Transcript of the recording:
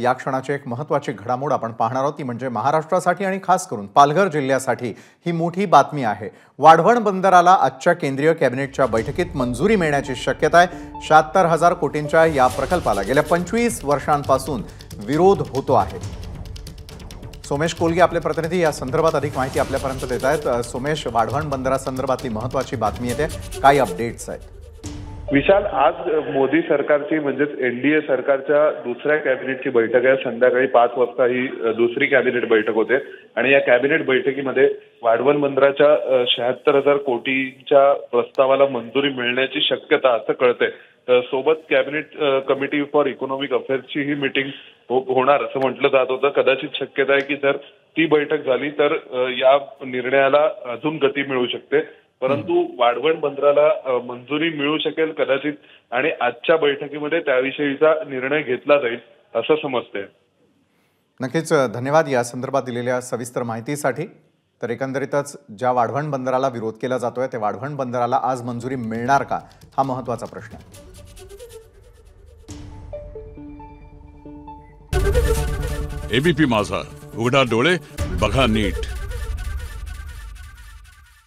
या क्षणाची एक महत्त्वाची घडामोड आपण पाहणार आहोत ती म्हणजे महाराष्ट्रासाठी आणि खास करून पालघर जिल्ह्यासाठी ही मोठी बातमी आहे। वाढवण बंदराला आजच्या केंद्रीय कॅबिनेटच्या बैठकीत मंजुरी मिळण्याची शक्यता आहे। 76,000 कोटींच्या या प्रकल्पाला गेल्या 25 वर्षांपासून विरोध होतो आहे। सोमेश कोलगे आपले प्रतिनिधी या संदर्भात अधिक माहिती आपल्यापर्यंत देत आहेत। सोमेश, वाढवण बंदरासंदर्भातली महत्त्वाची बातमी येते, काय अपडेट्स आहेत? विशाल, आज मोदी सरकारची म्हणजेच एनडीए सरकारच्या दुसऱ्या कॅबिनेटची बैठक आहे। संध्याकाळी 5 वाजता ही दुसरी कॅबिनेट बैठक होते आणि या कॅबिनेट बैठकीमध्ये वाढवण बंदराच्या 76,000 कोटींच्या प्रस्तावाला मंजुरी मिळण्याची शक्यता असं कळतंय। सोबत कॅबिनेट कमिटी फॉर इकॉनॉमिक अफेअर्सची ही मीटिंग होणार असं म्हटलं जात होतं। कदाचित शक्यता आहे की जर ती बैठक झाली तर या निर्णयाला अजून गती मिळू शकते, परंतु वाढवण बंदराला मंजुरी मिळू शकेल कदाचित आणि आजच्या बैठकीमध्ये त्याविषयीचा निर्णय घेतला जाईल असं समजतंय। नक्कीच धन्यवाद या संदर्भात दिलेल्या सविस्तर माहितीसाठी। तर एकंदरीतच ज्या वाढवण बंदराला विरोध केला जातोय त्या वाढवण बंदराला आज मंजुरी मिळणार का, हा महत्त्वाचा प्रश्न आहे। एबीपी माझा, उघडा डोळे बघा नीट।